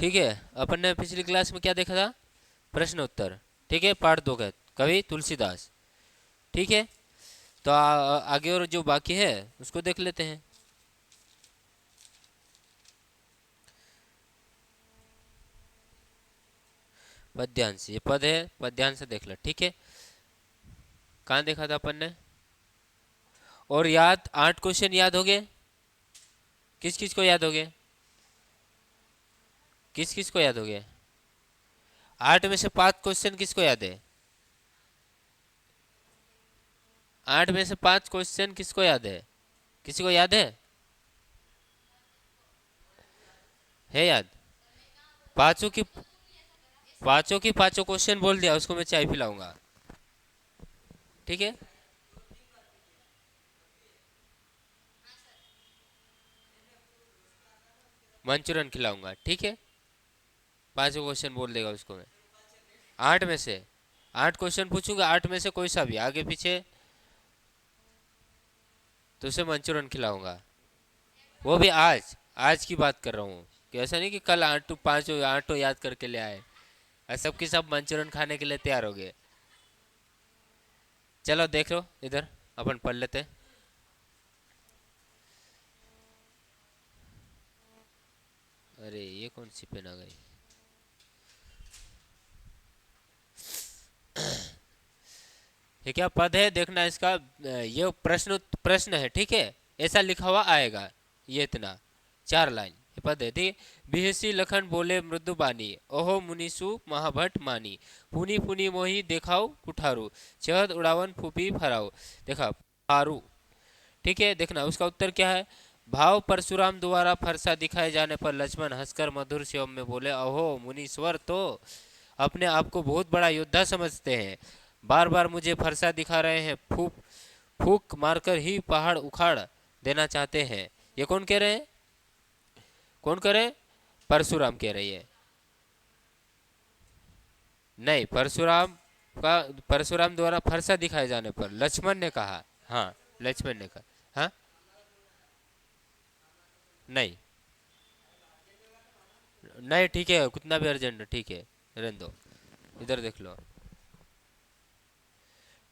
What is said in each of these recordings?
ठीक है, अपन ने पिछली क्लास में क्या देखा था? प्रश्न उत्तर। ठीक है, पाठ 2 का कवि तुलसीदास। ठीक है, तो आगे और जो बाकी है उसको देख लेते हैं। पद्यांश, ये पद है, पद्यांश से देख लो। ठीक है, कहाँ देखा था अपन ने? और याद 8 क्वेश्चन याद हो गए? किस किस को याद हो गए? किस किस को याद हो गए? 8 में से 5 क्वेश्चन किसको याद है? 8 में से 5 क्वेश्चन किसको याद है? किसी को याद है याद? पांचों की पांचों क्वेश्चन बोल दिया, उसको मैं चाय पिलाऊंगा। ठीक है, मंचूरियन खिलाऊंगा। ठीक है, पांचों क्वेश्चन बोल देगा उसको मैं। 8 में से 8 क्वेश्चन पूछूंगा, 8 में से कोई सा भी आगे पीछे, तो उसे मंचूरियन खिलाऊंगा। वो भी आज आज की बात कर रहा हूँ, कि ऐसा नहीं कि कल 8 पांचों 8 याद करके ले आए। सब के सब मंचूरियन खाने के लिए तैयार हो गए। चलो देख लो इधर, अपन पढ़ लेते हैं। अरे ये कौन सी पेन आ गई? ये क्या पद है देखना इसका। ये प्रश्न है। ठीक है, ऐसा लिखा हुआ आएगा, ये इतना 4 लाइन ये पद है। ठीक है, बिहसी लखन बोले मृदु बानी, ओहो मुनिसु महाभट मानी, पुनी पुनी मोही देखाओ कुठारू, चहद उड़ावन फूपी फराओ। देखा, फारू। ठीक है, देखना उसका उत्तर क्या है। भाव परशुराम द्वारा फरसा दिखाए जाने पर लक्ष्मण हंसकर मधुर स्वर में बोले, अहो मुनीश्वर तो अपने आप को बहुत बड़ा योद्धा समझते हैं, बार बार मुझे फरसा दिखा रहे हैं, फूक फूक मारकर ही पहाड़ उखाड़ देना चाहते हैं। ये कौन कह रहे हैं? कौन कह रहे हैं? परशुराम कह रही है। नहीं, परशुराम द्वारा फरसा दिखाए जाने पर लक्ष्मण ने कहा। हाँ, लक्ष्मण ने कहा। हाँ, नहीं नहीं, ठीक है, कितना भी अर्जेंट, ठीक है, रहने दो। इधर देख लो।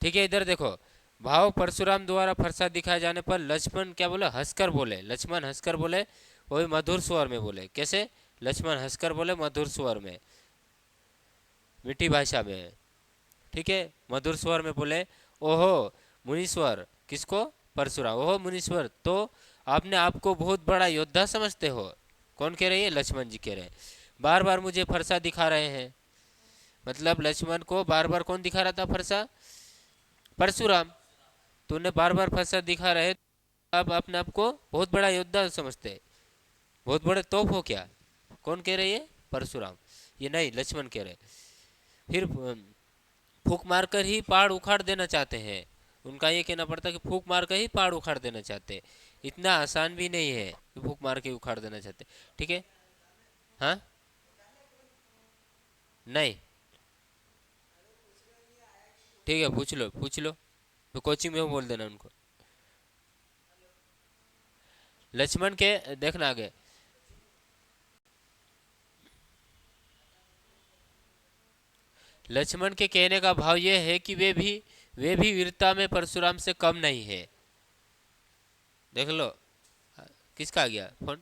ठीक है, इधर देखो। भाव परशुराम द्वारा फरसा दिखाए जाने पर लक्ष्मण क्या बोले? हंसकर बोले। लक्ष्मण हंसकर बोले, वही मधुर स्वर में बोले। कैसे? लक्ष्मण हंसकर बोले मधुर स्वर में, मीठी भाषा में। ठीक है, मधुर स्वर में बोले, ओहो मुनीश्वर। किसको? परशुराम। ओहो मुनीश्वर तो आपने आपको बहुत बड़ा योद्धा समझते हो। कौन कह रही है? लक्ष्मण जी कह रहे हैं। बार बार मुझे फरसा दिखा रहे हैं, मतलब लक्ष्मण को बार बार कौन दिखा रहा था फरसा? परशुराम। तूने बार बार फरसा दिखा रहे, आप अपने आप को बहुत बड़ा योद्धा समझते हैं, बहुत बड़े तोप हो क्या? कौन कह रही है? परशुराम। ये नहीं, लक्ष्मण कह रहे। फिर फूक मारकर ही पहाड़ उखाड़ देना चाहते हैं। उनका ये कहना पड़ता कि फूक मारकर ही पहाड़ उखाड़ देना चाहते हैं। इतना आसान भी नहीं है कि फूक मार के उखाड़ देना चाहते। ठीक है, हाँ, नहीं, ठीक है, पूछ लो पूछ लो, तो कोचिंग में वो बोल देना उनको। लक्ष्मण के देखना आगे। लक्ष्मण के कहने का भाव यह है कि वे भी वीरता में परशुराम से कम नहीं है। देख लो, किसका आ गया फोन?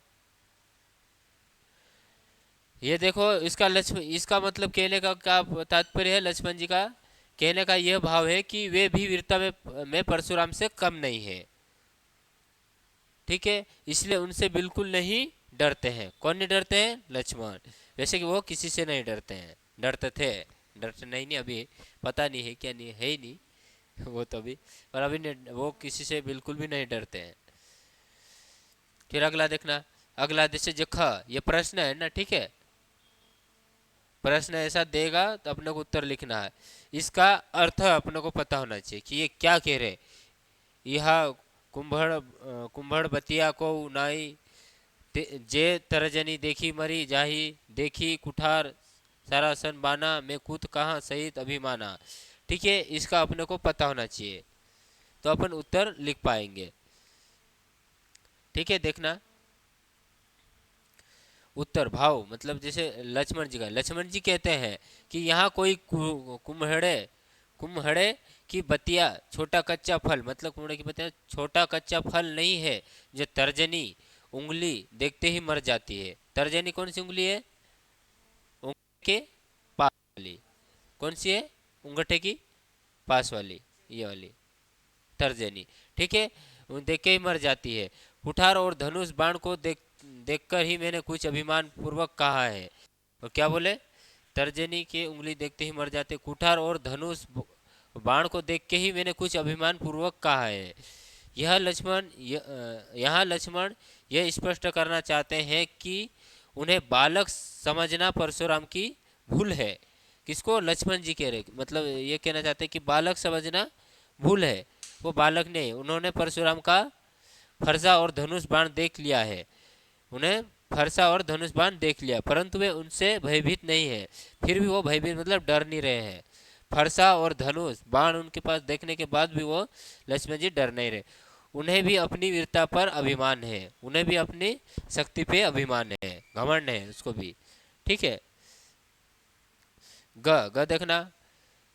ये देखो, इसका मतलब कहने का क्या तात्पर्य है? लक्ष्मण जी का कहने का यह भाव है कि वे भी वीरता में परशुराम से कम नहीं है। ठीक है, इसलिए उनसे बिल्कुल नहीं डरते हैं। कौन नहीं डरते हैं? लक्ष्मण। वैसे कि वो किसी से नहीं डरते हैं, डरते थे, डरते नहीं अभी, पता नहीं है क्या, नहीं है ही नहीं वो तो अभी, पर अभी नहीं, वो किसी से बिल्कुल भी नहीं डरते हैं। फिर अगला देखना। अगला जैसे जखा, ये प्रश्न है ना। ठीक है, प्रश्न ऐसा देगा तो अपने को उत्तर लिखना है। इसका अर्थ अपने को पता होना चाहिए कि ये क्या कह रहे। यह कुंभड़ बतिया को उनाई, जे तरजनी देखी मरी जाही, देखी कुठार सरासन बाना, मैं कूद कहाँ सहित अभिमाना। ठीक है, इसका अपने को पता होना चाहिए, तो अपन उत्तर लिख पाएंगे। ठीक है, देखना। उत्तर भाव मतलब जैसे लक्ष्मण जी का, लक्ष्मण जी कहते हैं कि यहाँ कोई कुम्हड़े कुम्हड़े की बतिया छोटा कच्चा फल, मतलब कुम्हड़े की बतिया छोटा कच्चा फल नहीं है जो तर्जनी उंगली देखते ही मर जाती है। तर्जनी कौन सी उंगली है? उंगली के पास वाली। कौन सी है? उंगठे की पास वाली, ये वाली तर्जनी। ठीक है, वो देख के ही मर जाती है। कुठार और धनुष बाण को देखकर ही मैंने कुछ अभिमान पूर्वक कहा है। और क्या बोले? तर्जनी की उंगली देखते ही मर जाते, कुठार और धनुष बाण को देख के ही मैंने कुछ अभिमान पूर्वक कहा है। यहाँ लक्ष्मण यह स्पष्ट करना चाहते हैं कि उन्हें बालक समझना परशुराम की भूल है। किसको? लक्ष्मण जी कह रहे, मतलब ये कहना चाहते हैं कि बालक समझना भूल है। वो बालक नहीं, उन्होंने परशुराम का फरसा और धनुष बाण देख लिया है। उन्हें फरसा और धनुष बाण देख लिया, परंतु वे उनसे भयभीत नहीं है। फिर भी वो भयभीत मतलब डर नहीं रहे हैं। फरसा और धनुष बाण उनके पास देखने के बाद भी वो लक्ष्मण जी डर नहीं रहे। उन्हें भी अपनी वीरता पर अभिमान है, उन्हें भी अपनी शक्ति पे अभिमान है, घमंड है उसको भी। ठीक है, ग ग देखना,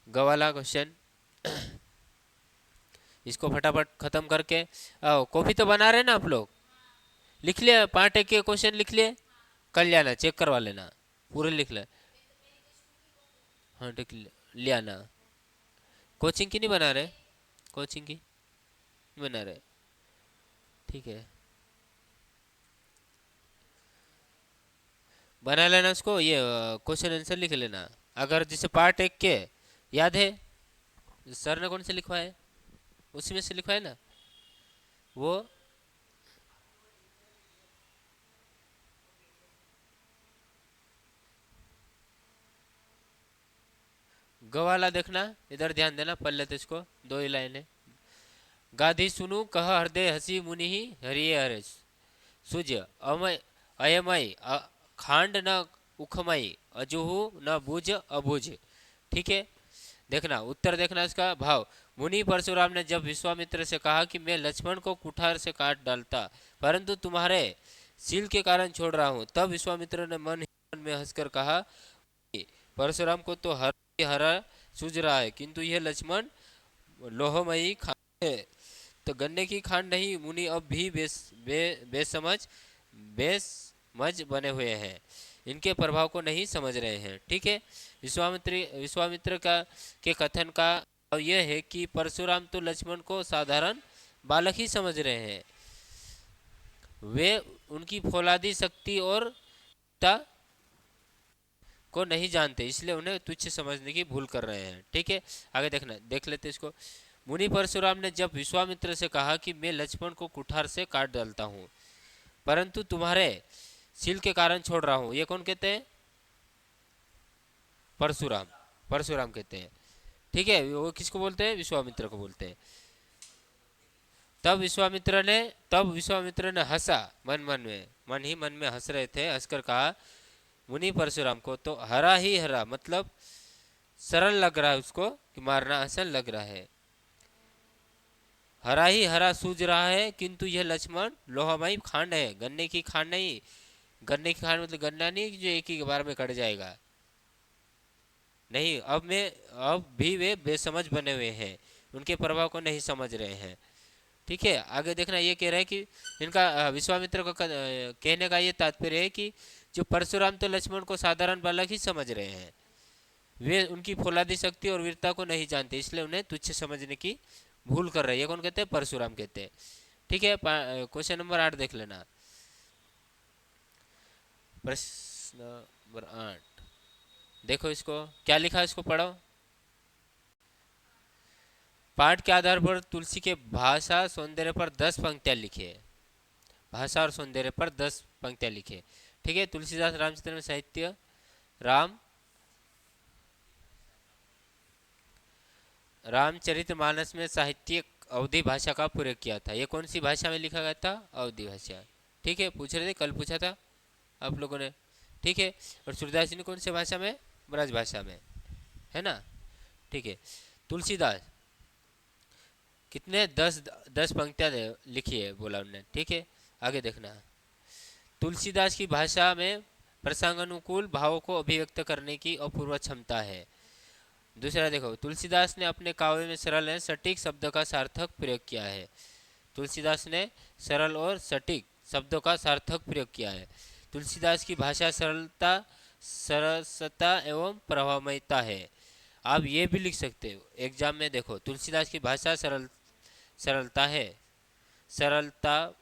ग वाला क्वेश्चन इसको फटाफट खत्म करके आओ। कॉपी तो बना रहे ना आप लोग? लिख लिया? 5 के क्वेश्चन लिख लिए? कर लिया, चेक करवा लेना, पूरे लिख ले। हाँ लिख लिया ना? कोचिंग की नहीं बना रहे? कोचिंग की नहीं बना रहे? ठीक है, बना लेना उसको, ये क्वेश्चन आंसर लिख लेना। अगर जैसे पार्ट 1 के याद है, सर ने कौन से लिखवाए? उसी में से लिखवाए ना वो। गवाला देखना, इधर ध्यान देना, पढ़ लेते इसको, 2 ही लाइन है। गाधी सुनु कह हृदय हसी मुनि हरिये हरेश सूर्य अमय अयमय खांड न उखमय अजुहु न बुझ अबुझ। ठीक है, देखना उत्तर, देखना इसका भाव। मुनि परशुराम ने जब विश्वामित्र से कहा कि मैं लक्ष्मण को कुठार से काट डालता, परंतु तुम्हारे सील के कारण छोड़ रहा हूँ, तब विश्वामित्र ने मन ही मन में हंसकर कहा, परशुराम को तो हर हरा सूझ रहा है, किंतु यह लक्ष्मण लोहमयी खांड है। तो गन्ने की खांड नहीं, मुनि अब भी बेसमझ बेसमझ बने हुए हैं, इनके प्रभाव को नहीं समझ रहे हैं। ठीक है, विश्वामित्र का के कथन का यह है कि परशुराम तो लक्ष्मण को साधारण बालक ही समझ रहे हैं। वे उनकी फौलादी शक्ति और को नहीं जानते, इसलिए उन्हें तुच्छ समझने की भूल कर रहे हैं। ठीक है, आगे देखना, देख लेते इसको। मुनि परशुराम ने जब विश्वामित्र से कहा कि मैं लक्ष्मण को कुठार से काट डालता हूँ, परंतु तुम्हारे सील के कारण छोड़ रहा हूँ, ये कौन कहते हैं? परशुराम, परशुराम कहते हैं। ठीक है, वो किसको बोलते हैं? विश्वामित्र को बोलते हैं। तब विश्वामित्र ने हंसा मन मन में, मन ही मन में हंस रहे थे, हंसकर कहा मुनि परशुराम को तो हरा ही हरा, मतलब सरल लग रहा है उसको कि मारना आसान लग रहा है। हरा ही हरा सूझ रहा है, किंतु यह लक्ष्मण लोहामयी खांड है, गन्ने की खांड नहीं। गन्ने की खांड मतलब गन्ना नहीं जो एक ही बार में कट जाएगा, नहीं। अब भी वे बेसमझ बने हुए हैं, उनके प्रभाव को नहीं समझ रहे हैं। ठीक है, आगे देखना, ये कह रहा है कि इनका विश्वामित्र को कहने का ये तात्पर्य है कि जो परशुराम तो लक्ष्मण को साधारण बालक ही समझ रहे हैं, वे उनकी फौलादी शक्ति और वीरता को नहीं जानते, इसलिए उन्हें तुच्छ समझने की भूल कर रहे हैं। ये कौन कहते हैं? परशुराम कहते हैं। ठीक है, क्वेश्चन नंबर 8 देख लेना। प्रश्न नंबर 8 देखो, इसको क्या लिखा है, इसको पढ़ो। पाठ के आधार पर तुलसी के भाषा सौंदर्य पर 10 पंक्तियां लिखिए। भाषा और सौंदर्य पर 10 पंक्तियां लिखिए। ठीक है, तुलसीदास रामचरित्र में साहित्य रामचरितमानस में साहित्यिक अवधी भाषा का प्रयोग किया था। ये कौन सी भाषा में लिखा गया था? अवधी भाषा। ठीक है, पूछ रहे थे, कल पूछा था आप लोगों ने। ठीक है, और सूरदास जी ने कौन सी भाषा में? ब्रज भाषा में, है ना। ठीक है, तुलसीदास कितने 10 पंक्तियां लिखी है बोला उन्होंने। ठीक है, आगे देखना, तुलसीदास की भाषा में प्रसंगानुकूल भावों को अभिव्यक्त करने की अपूर्व क्षमता है। दूसरा देखो, तुलसीदास ने अपने काव्य में सरल एवं सटीक शब्द का सार्थक प्रयोग किया है। तुलसीदास ने सरल और सटीक शब्दों का सार्थक प्रयोग किया है। तुलसीदास की भाषा सरलता, सरसता एवं प्रभावमयता है। आप ये भी लिख सकते हो एग्जाम में, देखो तुलसीदास की भाषा सरलता है, सरलता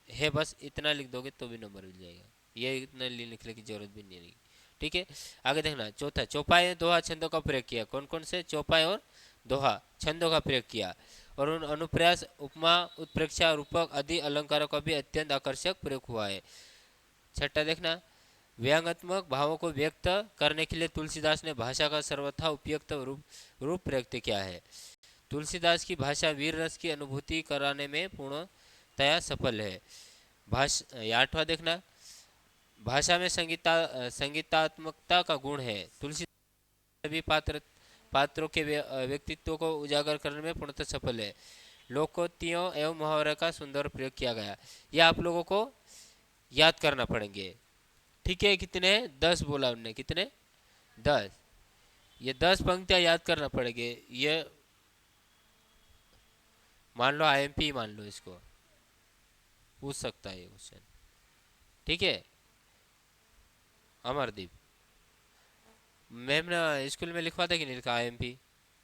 है, बस इतना लिख दोगे तो भी नंबर मिल जाएगा। ये इतना लिखने की जरूरत भी नहीं है। ठीक है, आगे देखना। चौथा, चौपाई दोहा छंदों का प्रयोग किया। कौन कौन से? चौपाई और दोहा छंदों का प्रयोग किया। और उन अनुप्रास, उपमा, उत्प्रेक्षा, रूपक आदि अलंकारों का भी अत्यंत आकर्षक प्रयोग हुआ है। छठा देखना, व्यंग्यात्मक भावों को व्यक्त करने के लिए तुलसीदास ने भाषा का सर्वथा उपयुक्त रूप प्रयुक्त किया है। तुलसीदास की भाषा वीर रस की अनुभूति कराने में पूर्णतया सफल है। आठवां देखना, भाषा में संगीतात्मकता का गुण है। तुलसीदास सभी पात्रों के व्यक्तित्व को उजागर करने में पूर्णतः सफल है। लोकोक्तियों एवं मुहावरे का सुंदर प्रयोग किया गया। यह आप लोगों को याद करना पड़ेंगे। ठीक है, कितने? 10 बोला उनने। कितने? 10। ये 10 पंक्तियां याद करना पड़ेंगे। ये मान लो आईएमपी, मान लो इसको, पूछ सकता है ये क्वेश्चन। ठीक है अमरदीप, मैम ने स्कूल में लिखवाते कि नहीं लिखा आईएमपी?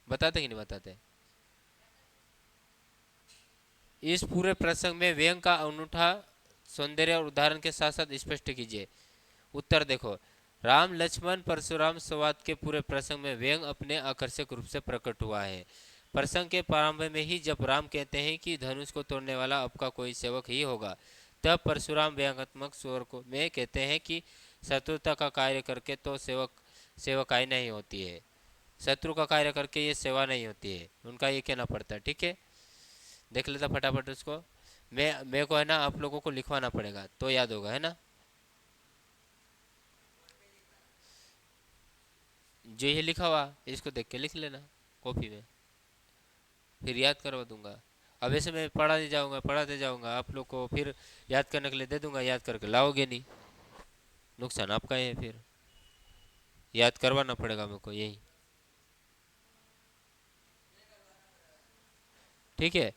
बताते कि नहीं बताते? इस पूरे प्रसंग में व्यंग का अनूठा सौंदर्य और उदाहरण के साथ साथ स्पष्ट कीजिए। उत्तर देखो, राम लक्ष्मण परशुराम संवाद के पूरे प्रसंग में व्यंग अपने आकर्षक रूप से प्रकट हुआ है। प्रसंग के प्रारंभ में ही जब राम कहते हैं कि धनुष को तोड़ने वाला आपका कोई सेवक ही होगा, तब परशुराम व्यंग्यात्मक स्वर को में कहते हैं कि शत्रुता का कार्य करके तो सेवकाई नहीं होती है, शत्रु का कार्य करके ये सेवा नहीं होती है, उनका ये कहना पड़ता है। ठीक है, देख लेता फटाफट उसको। मैं को है ना, आप लोगों को लिखवाना पड़ेगा तो याद होगा, है ना? जो ये लिखा हुआ इसको देख के लिख लेना कॉपी में, फिर याद करवा दूंगा। अब ऐसे मैं पढ़ाते जाऊंगा आप लोग को, फिर याद करने के लिए दे दूंगा, याद करके लाओगे नहीं, नुकसान आपका है। फिर याद करवाना पड़ेगा मेरे को यही। ठीक है,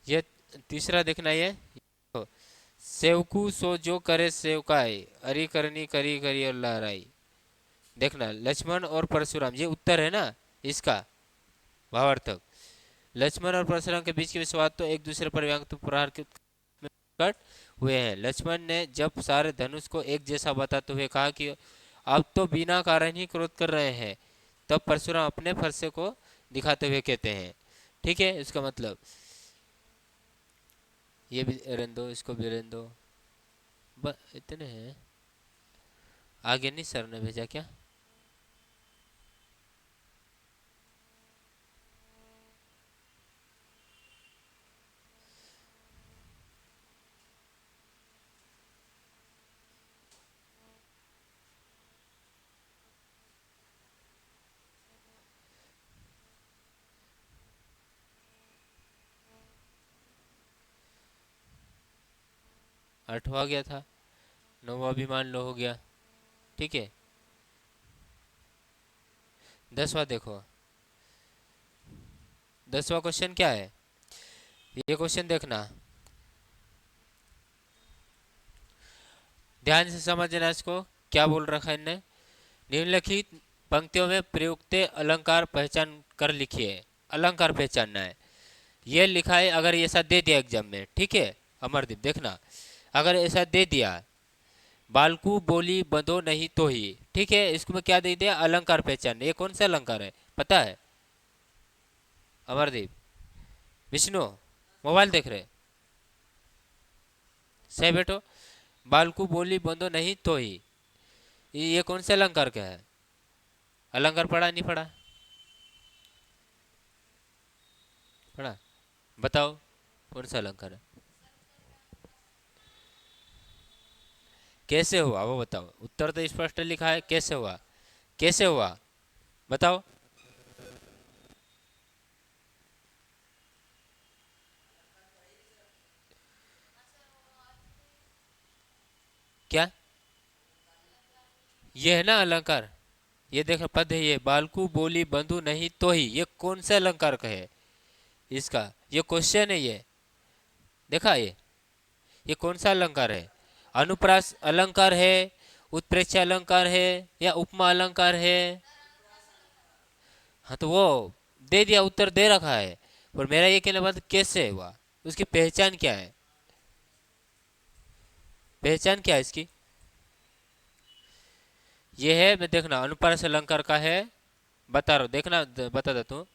ये तीसरा देखना, ये सेवकू सो जो करे सेवकाई, अरी करनी करी करी और लहराई। देखना, लक्ष्मण और परशुराम, ये उत्तर है ना इसका भावार्थक। लक्ष्मण और परशुराम के बीच के विवाद तो एक दूसरे पर व्यंग्य प्रहार के कट हुए हैं। लक्ष्मण ने जब सारे धनुष को एक जैसा बताते हुए कहा कि आप तो बिना कारण ही क्रोध कर रहे हैं, तब परशुराम अपने फरसे को दिखाते हुए कहते हैं। ठीक है, इसका मतलब ये भी रहने दो, इसको भी रहने दो, इतने हैं। आगे नहीं सर ने भेजा क्या? आठवां गया था, नौवां भी मान लो हो गया। ठीक है, 10वां देखो। 10वां क्वेश्चन क्या है? ये क्वेश्चन देखना, ध्यान से समझना इसको, क्या बोल रखा है इनने। निम्नलिखित पंक्तियों में प्रयुक्त अलंकार पहचान कर लिखिए। अलंकार पहचानना है, ये लिखा है। अगर ऐसा दे दिया एग्जाम में, ठीक है अमरदीप, देखना अगर ऐसा दे दिया, बालकू बोली बंधो नहीं तो ही, ठीक है, इसको क्या दे दिया? अलंकार पहचान। ये कौन सा अलंकार है पता है अमरदीप? विष्णु, मोबाइल देख रहे? सही बेटो, बालकू बोली बंधो नहीं तो ही, ये कौन से अलंकार का है? अलंकार पढ़ा नहीं पढ़ा? पढ़ा, बताओ कौन सा अलंकार है? कैसे हुआ वो बताओ। उत्तर तो स्पष्ट लिखा है, कैसे हुआ? कैसे हुआ बताओ। क्या? ये है ना अलंकार। ये देखो पद है, ये बालकू बोली बंधु नहीं तो ही, ये कौन सा अलंकार का है इसका, ये क्वेश्चन है ये। देखा ये कौन सा अलंकार है? अनुप्रास अलंकार है, उत्प्रेक्षा अलंकार है, या उपमा अलंकार है? हाँ तो वो दे दिया, उत्तर दे रखा है। पर मेरा ये कहने बाद कैसे हुआ, उसकी पहचान क्या है? पहचान क्या है इसकी? ये है, मैं देखना अनुप्रास अलंकार का है, बता रहा हूँ, देखना बता देता हूँ।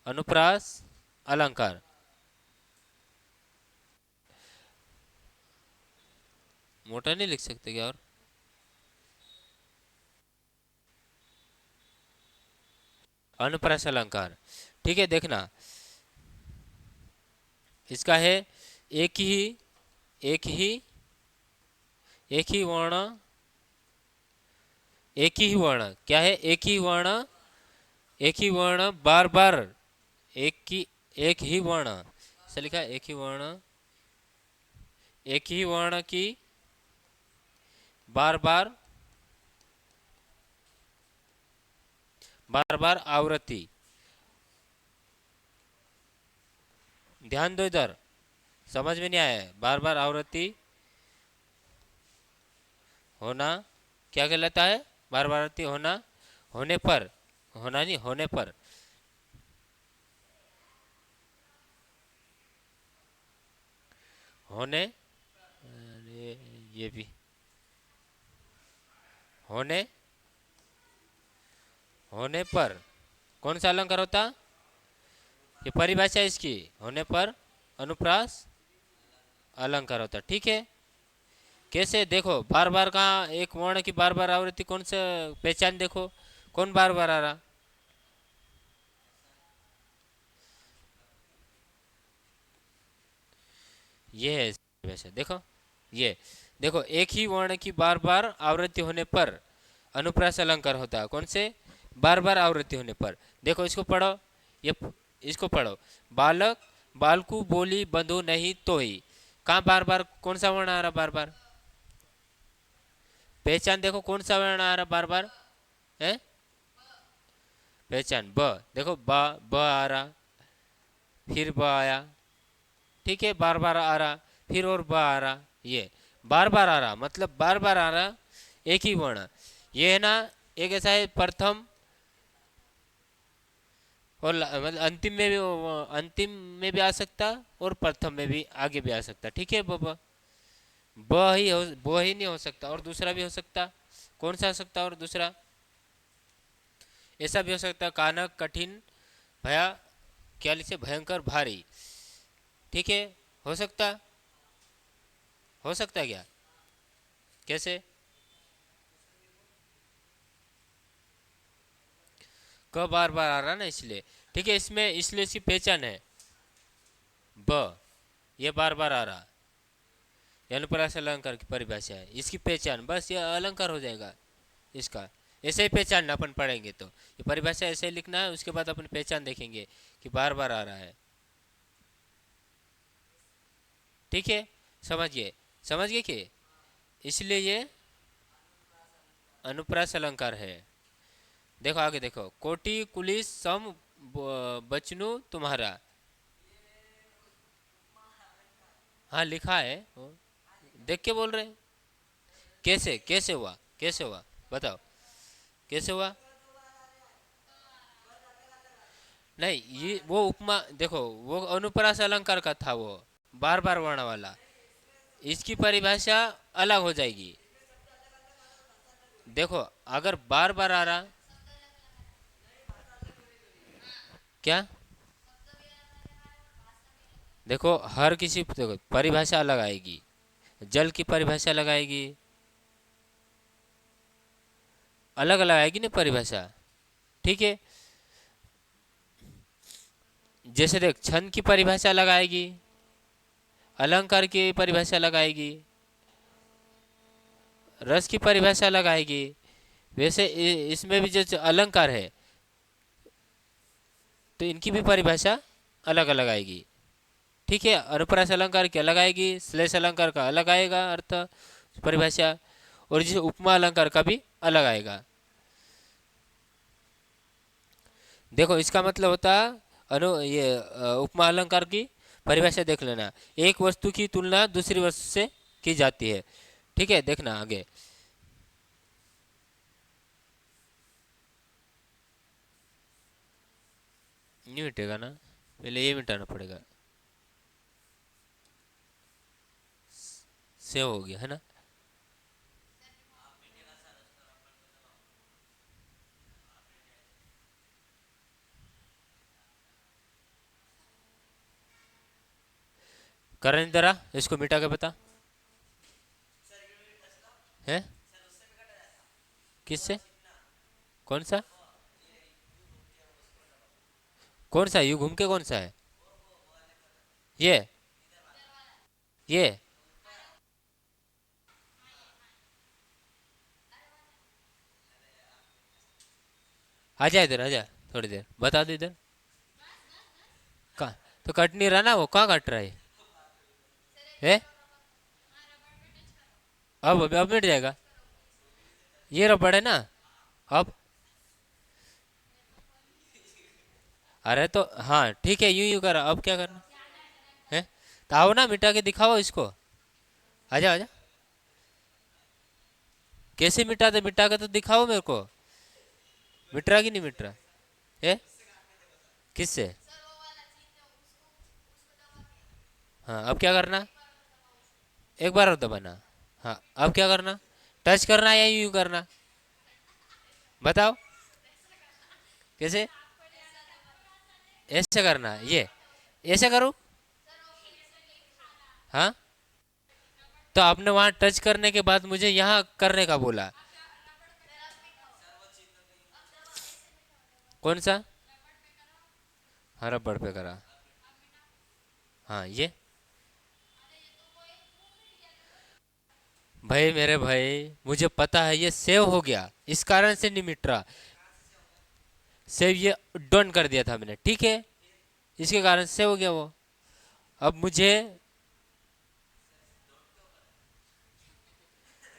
अनुप्रास अलंकार, मोटा नहीं लिख सकते क्या? और अनुप्रास अलंकार, ठीक है देखना, इसका है एक ही, एक ही, एक ही वर्ण, एक ही वर्ण, क्या है? एक ही वर्ण, एक ही वर्ण बार बार, एक ही वर्ण, ऐसा लिखा है, एक ही वर्ण, एक ही वर्ण की बार बार, बार बार आवृत्ति, ध्यान दो इधर, समझ में नहीं आया है? बार बार आवृत्ति होना क्या कहलाता है? बार बार आवृत्ति होना, होने पर, होना नहीं, होने पर, होने, अरे ये भी, होने, होने पर कौन सा अलंकार होता? ये परिभाषा है इसकी, होने पर अनुप्रास अलंकार होता, ठीक है। कैसे? देखो बार बार का एक वर्ण की बार बार आवृत्ति, कौन सा पहचान देखो, कौन बार बार आ रहा? ये है वैसे, देखो ये, देखो एक ही वर्ण की बार बार आवृत्ति होने पर अनुप्रास अलंकार होता है, कौन से? बार बार आवृत्ति होने पर। देखो इसको पढ़ो, ये इसको पढ़ो, बालक बालकू बोली बंधु नहीं तो ही, कहाँ बार बार कौन सा वर्ण आ रहा बार बार? पहचान देखो कौन सा वर्ण आ रहा बार बार है? पहचान ब, देखो ब आ रहा, फिर ब आया, ठीक है, बार बार आ रहा, फिर और ब आ रहा, ये बार बार आ रहा, मतलब बार बार आ रहा एक ही वर्ण। ये है ना, एक ऐसा है प्रथम और मतलब अंतिम में भी, अंतिम में भी आ सकता और प्रथम में भी आगे भी आ सकता, ठीक है। ब ही हो, ब ही नहीं हो सकता, और दूसरा भी हो सकता, कौन सा हो सकता? और दूसरा ऐसा भी हो सकता, कानक कठिन भया, क्या लिखे? भयंकर भारी, ठीक है, हो सकता, हो सकता है क्या? कैसे? क बार बार आ रहा ना इसलिए, ठीक है, इसमें इसलिए इसकी पहचान है ब, ये बार बार आ रहा, ये अनुप्रास अलंकार की परिभाषा है, इसकी पहचान, बस ये अलंकार हो जाएगा इसका। ऐसे ही पहचान अपन पढ़ेंगे तो, ये परिभाषा ऐसे ही लिखना है, उसके बाद अपन पहचान देखेंगे कि बार बार आ रहा है, ठीक है। समझिए, समझ गए कि इसलिए ये अनुप्रास अलंकार है। देखो आगे देखो, कोटि कुलिस सम बचनु तुम्हारा, हाँ लिखा है, देख के बोल रहे हैं। कैसे, कैसे हुआ, कैसे हुआ बताओ, कैसे हुआ? नहीं, ये वो उपमा, देखो वो अनुप्रास अलंकार का था, वो बार बार वर्ण वाला, इसकी परिभाषा अलग हो जाएगी। देखो अगर बार बार आ रहा, क्या? देखो हर किसी, देखो परिभाषा अलग आएगी, जल की परिभाषा अलग आएगी, अलग अलग आएगी ना परिभाषा, ठीक है। जैसे देख, छंद की परिभाषा अलग आएगी, अलंकार की परिभाषा अलग आएगी, रस की परिभाषा अलग आएगी, वैसे इसमें भी जो अलंकार है तो इनकी भी परिभाषा अलग अलग आएगी, ठीक है। अनुप्रास अलंकार की अलग आएगी, श्लेष अलंकार का अलग आएगा अर्थ परिभाषा, और जिसे उपमा अलंकार का भी अलग आएगा। देखो इसका मतलब होता है ये उपमा अलंकार की परिभाषा देख लेना, एक वस्तु की तुलना दूसरी वस्तु से की जाती है। ठीक है, देखना आगे। नहीं मिटेगा ना, पहले ये मिटाना पड़ेगा। सेव हो गया है ना। करण जरा इसको मिटा के बता है किससे। कौन सा, कौन सा यू घूम के कौन सा है ये आजा इधर आजा, थोड़ी देर बता दो इधर। कहाँ तो कट नहीं रहा ना, वो कहाँ कट रहा है? अब मिट जाएगा। ये रबड़ है ना। अब अरे तो हाँ ठीक है, यूं यूं कर, अब क्या करना है? तो आओ ना, मिटा के दिखाओ इसको। आजा आजा, कैसे मिटा दे, मिटा के तो दिखाओ मेरे को। मिट रहा कि नहीं मिट रहा है? किससे? हाँ अब क्या करना, एक बार और दबाना। हाँ अब क्या करना, टच करना या यूं करना, बताओ कैसे। ऐसे करना, ये ऐसे करूँ? हाँ तो आपने वहां टच करने के बाद मुझे यहाँ करने का बोला। कौन सा? हाँ रबड़ पे करा। हाँ ये भाई मेरे भाई, मुझे पता है ये सेव हो गया, इस कारण से नहीं मिट रहा। सेव ये डन कर दिया था मैंने, ठीक है, इसके कारण से हो गया वो। अब मुझे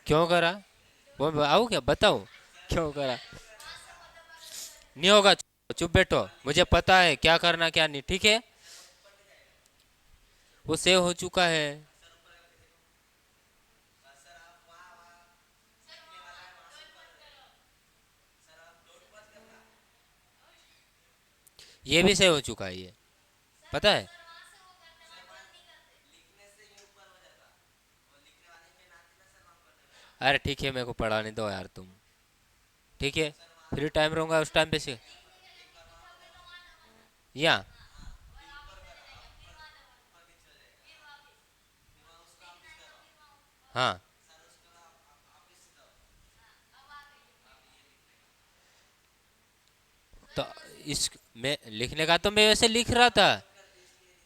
क्यों करा, वो आओ क्या बताऊं क्यों करा? नहीं होगा, चुप बैठो, मुझे पता है क्या करना क्या नहीं, ठीक है। वो सेव हो चुका है। ये भी सेव हो चुका है, ये पता है। अरे ठीक है, मेरे को पढ़ाने दो यार तुम। ठीक है, फ्री टाइम रहूंगा उस टाइम पे से। या हाँ तो इस मैं लिखने का तो मैं वैसे लिख रहा था,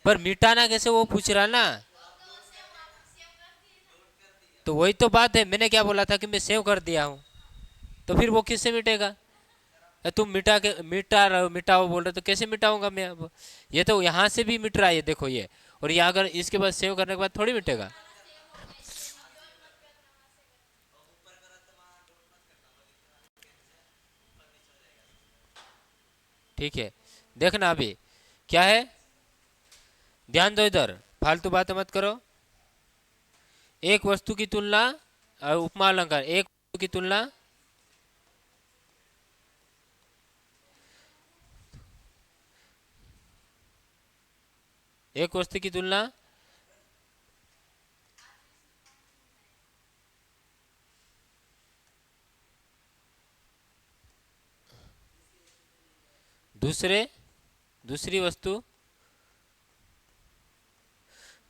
पर मिटाना कैसे वो पूछ रहा ना। तो वही तो बात है, मैंने क्या बोला था कि मैं सेव कर दिया हूँ, तो फिर वो किससे मिटेगा? तुम मिटा के मिटा रहे हो, मिटाओ बोल रहे हो, तो कैसे मिटाऊंगा मैं अब? ये तो यहाँ से भी मिट रहा है, ये देखो ये। और ये अगर इसके बाद सेव करने के बाद थोड़ी मिटेगा। ठीक है, देखना अभी क्या है, ध्यान दो इधर, फालतू बातें मत करो। एक वस्तु की तुलना, उपमा अलंकार, एक वस्तु की तुलना, एक वस्तु की तुलना दूसरे दूसरी वस्तु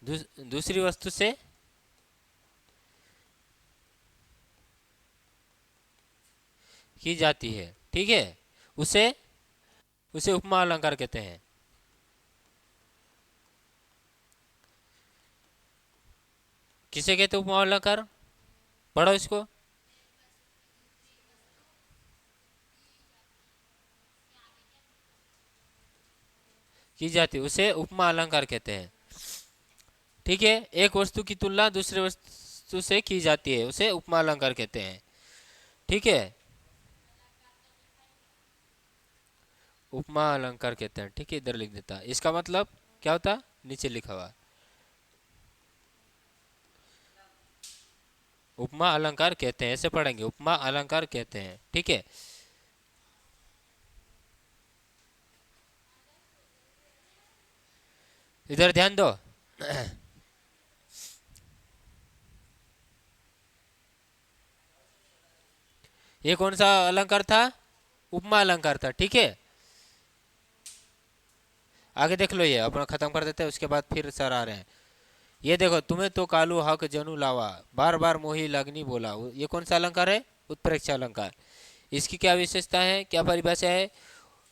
दूसरी वस्तु से की जाती है, ठीक है। उसे उसे उपमा अलंकार कहते हैं। किसे कहते हैं उपमा अलंकार? पढ़ो इसको। की जाती, उसे उपमा अलंकार कहते हैं। ठीक है, एक वस्तु की तुलना दूसरे वस्तु वस्तु से की जाती है उसे उपमा अलंकार कहते हैं। ठीक है, उपमा अलंकार कहते हैं। ठीक है, इधर लिख देता, इसका मतलब क्या होता, नीचे लिखा हुआ उपमा अलंकार कहते हैं, ऐसे पढ़ेंगे, उपमा अलंकार कहते हैं। ठीक है, इधर ध्यान दो। ये कौन सा अलंकार था, उपमा अलंकार था। ठीक है, आगे देख लो, ये अपना खत्म कर देते हैं, उसके बाद फिर सर आ रहे हैं। ये देखो, तुम्हें तो कालू हक जनु लावा, बार बार मोही लगनी बोला, ये कौन सा अलंकार है, उत्प्रेक्षा अलंकार। इसकी क्या विशेषता है, क्या परिभाषा है,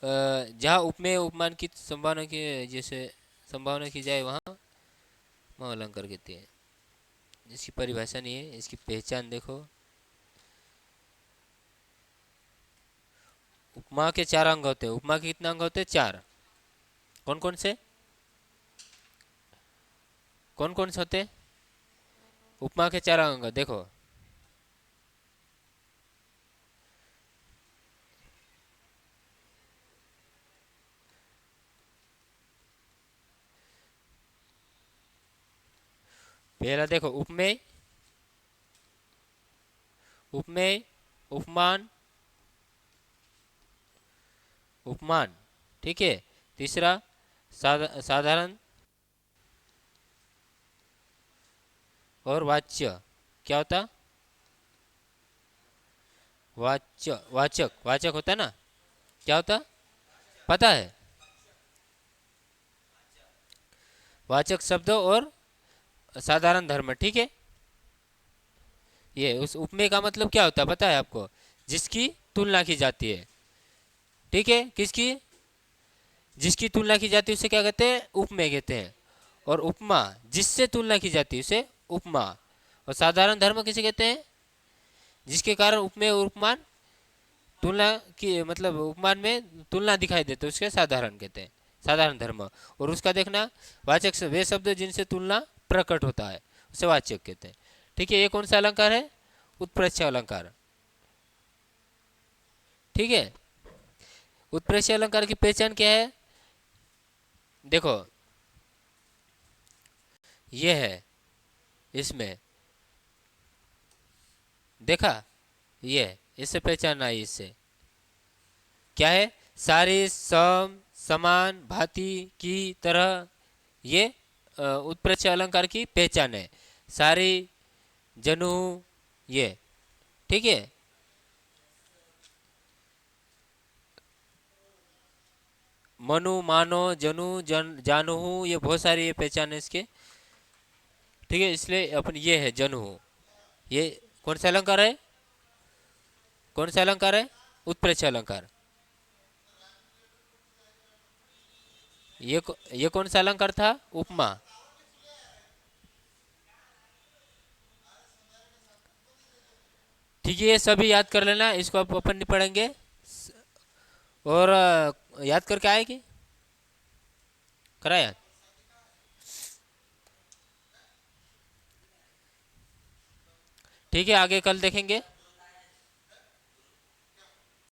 जहाँ उपमेय उपमान की संभावना की, जैसे संभावना की जाए वहाँ वह अलंकार कहते हैं। इसकी परिभाषा नहीं है, इसकी पहचान देखो। उपमा के 4 अंग होते हैं। उपमा के कितने अंग होते हैं, 4। कौन कौन से, कौन कौन से होते हैं उपमा के 4 अंग, देखो। पहला देखो, उपमेय, उपमेय, उपमान, उपमान। ठीक है, तीसरा साधारण और वाच्य। क्या होता, वाच्य, वाचक, वाचक होता है ना, क्या होता पता है, वाचक शब्द और साधारण धर्म। ठीक है, ये उस उपमेय का मतलब क्या होता है पता है आपको, जिसकी तुलना की जाती है। ठीक है, किसकी, जिसकी तुलना की जाती है उसे क्या कहते हैं, उपमेय कहते हैं। और उपमा, जिससे तुलना की जाती है उसे उपमा। और साधारण धर्म किसे कहते हैं, जिसके कारण उपमेय और उपमान तुलना की, मतलब उपमान में तुलना दिखाई देते उसके साधारण कहते हैं, साधारण धर्म। और उसका देखना, वाचक वे शब्द जिनसे तुलना प्रकट होता है उसे वाचक कहते हैं। ठीक है, ये कौन सा अलंकार है, उत्प्रेक्षा अलंकार। ठीक है, उत्प्रेक्षा अलंकार की पहचान क्या है, देखो ये है, इसमें देखा, ये इससे पहचान आई, इससे क्या है, सारी, सम, समान, भांति, की, तरह, ये उत्प्रेक्षा अलंकार की पहचान है। सारी, जनु, ये। ठीक है, मनु, मानो, जनु, जानू, ये बहुत सारी ये पहचान है इसके। ठीक है, इसलिए अपन ये है जनु, ये कौन सा अलंकार है, कौन सा अलंकार है, उत्प्रेक्षा अलंकार। ये कौन सा अलंकार था, उपमा। ठीक है, ये सभी याद कर लेना, इसको आप अपन नहीं पढ़ेंगे। और याद करके आएगी, करा याद। ठीक है, आगे कल देखेंगे।